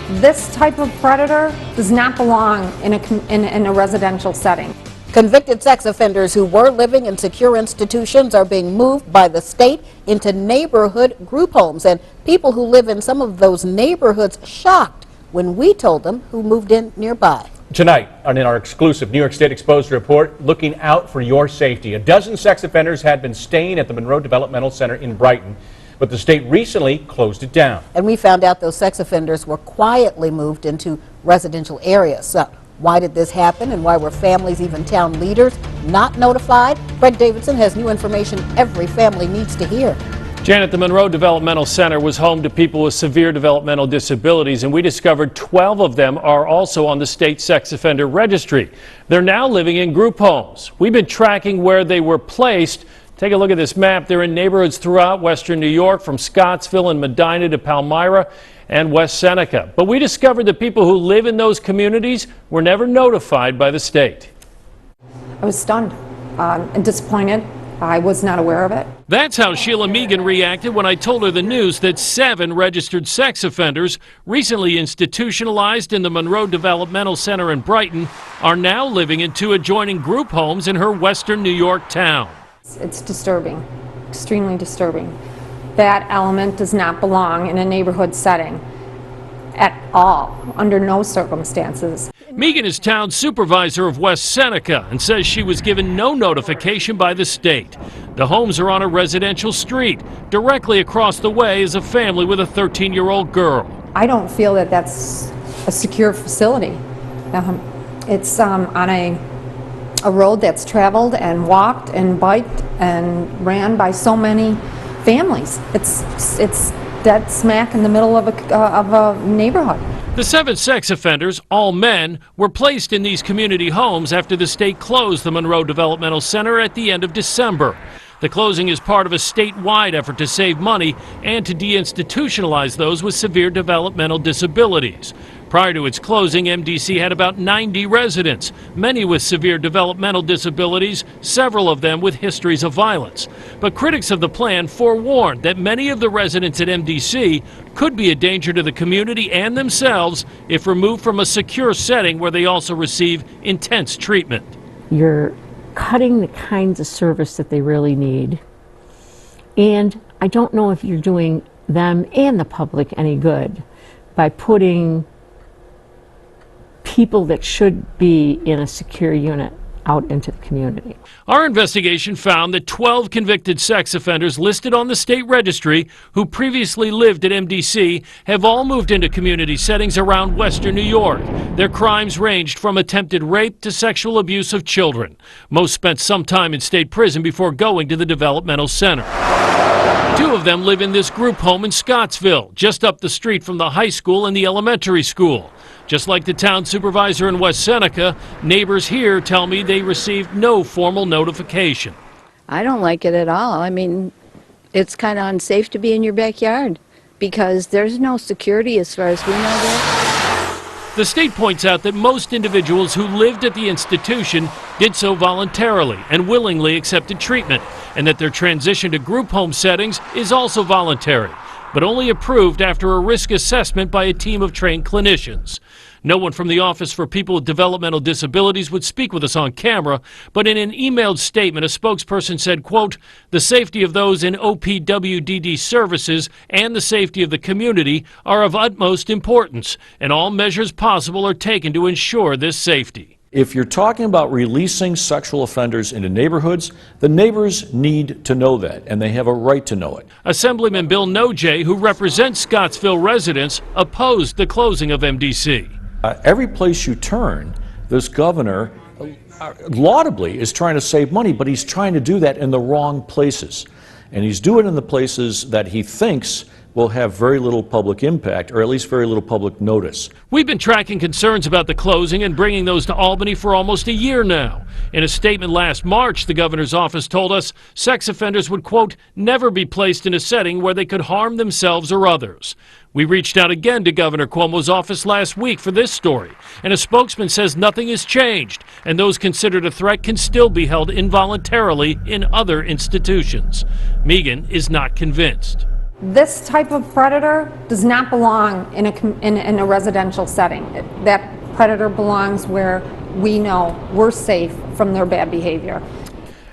This type of predator does not belong in a residential setting. Convicted sex offenders who were living in secure institutions are being moved by the state into neighborhood group homes, and people who live in some of those neighborhoods shocked when we told them who moved in nearby. Tonight, in our exclusive New York State Exposed report, looking out for your safety. A dozen sex offenders had been staying at the Monroe Developmental Center in Brighton, but the state recently closed it down. And we found out those sex offenders were quietly moved into residential areas. So why did this happen, and why were families, even town leaders, not notified? Fred Davidson has new information every family needs to hear. Janet, the Monroe Developmental Center was home to people with severe developmental disabilities, and we discovered 12 of them are also on the state sex offender registry. They're now living in group homes. We've been tracking where they were placed. Take a look at this map. They're in neighborhoods throughout western New York, from Scottsville and Medina to Palmyra and West Seneca. But we discovered that people who live in those communities were never notified by the state. I was stunned and disappointed. I was not aware of it. That's how Sheila Megan reacted when I told her the news that 7 registered sex offenders recently institutionalized in the Monroe Developmental Center in Brighton are now living in 2 adjoining group homes in her western New York town. It's disturbing, extremely disturbing. That element does not belong in a neighborhood setting at all, under no circumstances. Megan is town supervisor of West Seneca and says she was given no notification by the state. The homes are on a residential street. Directly across the way is a family with a 13-year-old girl. I don't feel that that's a secure facility. It's on a road that's traveled and walked and biked and ran by so many families. It's dead smack in the middle of a neighborhood. The 7 sex offenders, all men, were placed in these community homes after the state closed the Monroe Developmental Center at the end of December. The closing is part of a statewide effort to save money and to deinstitutionalize those with severe developmental disabilities. Prior to its closing, MDC had about 90 residents, many with severe developmental disabilities, several of them with histories of violence. But critics of the plan forewarned that many of the residents at MDC could be a danger to the community and themselves if removed from a secure setting where they also receive intense treatment. You're cutting the kinds of service that they really need. And I don't know if you're doing them and the public any good by putting people that should be in a secure unit out into the community. Our investigation found that 12 convicted sex offenders listed on the state registry who previously lived at MDC have all moved into community settings around western New York. Their crimes ranged from attempted rape to sexual abuse of children. Most spent some time in state prison before going to the developmental center. 2 of them live in this group home in Scottsville, just up the street from the high school and the elementary school. Just like the town supervisor in West Seneca, neighbors here tell me they received no formal notification. I don't like it at all. I mean, it's kind of unsafe to be in your backyard because there's no security as far as we know there. The state points out that most individuals who lived at the institution did so voluntarily and willingly accepted treatment, and that their transition to group home settings is also voluntary, but only approved after a risk assessment by a team of trained clinicians. No one from the Office for People with Developmental Disabilities would speak with us on camera, but in an emailed statement, a spokesperson said, quote, "The safety of those in OPWDD services and the safety of the community are of utmost importance, and all measures possible are taken to ensure this safety." If you're talking about releasing sexual offenders into neighborhoods, the neighbors need to know that, and they have a right to know it. Assemblyman Bill Nojay, who represents Scottsville residents, opposed the closing of MDC. Every place you turn, this governor laudably is trying to save money, but he's trying to do that in the wrong places. And he's doing it in the places that he thinks will have very little public impact, or at least very little public notice. We've been tracking concerns about the closing and bringing those to Albany for almost a year now. In a statement last March, the governor's office told us sex offenders would, quote, "never be placed in a setting where they could harm themselves or others." We reached out again to Governor Cuomo's office last week for this story, and a spokesman says nothing has changed, and those considered a threat can still be held involuntarily in other institutions. Megan is not convinced. This type of predator does not belong in a residential setting. That predator belongs where we know we're safe from their bad behavior.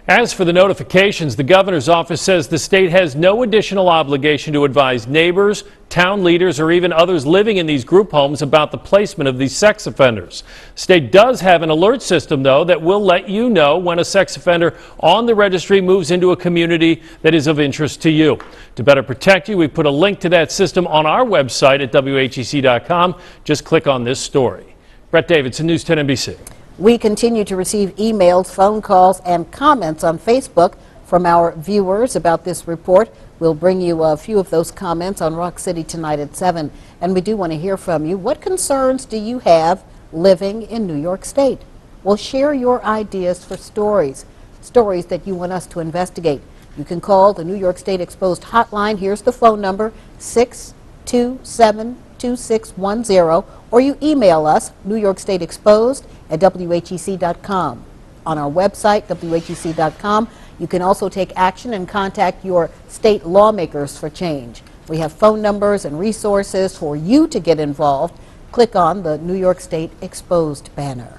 As for the notifications, the governor's office says the state has no additional obligation to advise neighbors, town leaders, or even others living in these group homes about the placement of these sex offenders. The state does have an alert system, though, that will let you know when a sex offender on the registry moves into a community that is of interest to you. To better protect you, we put a link to that system on our website at WHEC.com. Just click on this story. Brett Davidson, News 10 NBC. We continue to receive emails, phone calls, and comments on Facebook from our viewers about this report. We'll bring you a few of those comments on Rock City tonight at 7. And we do want to hear from you. What concerns do you have living in New York State? Well, share your ideas for stories that you want us to investigate. You can call the New York State Exposed hotline. Here's the phone number, 627-2610, or you email us, NewYorkStateExposed@WHEC.com. On our website, WHEC.com, you can also take action and contact your state lawmakers for change. We have phone numbers and resources for you to get involved. Click on the New York State Exposed banner.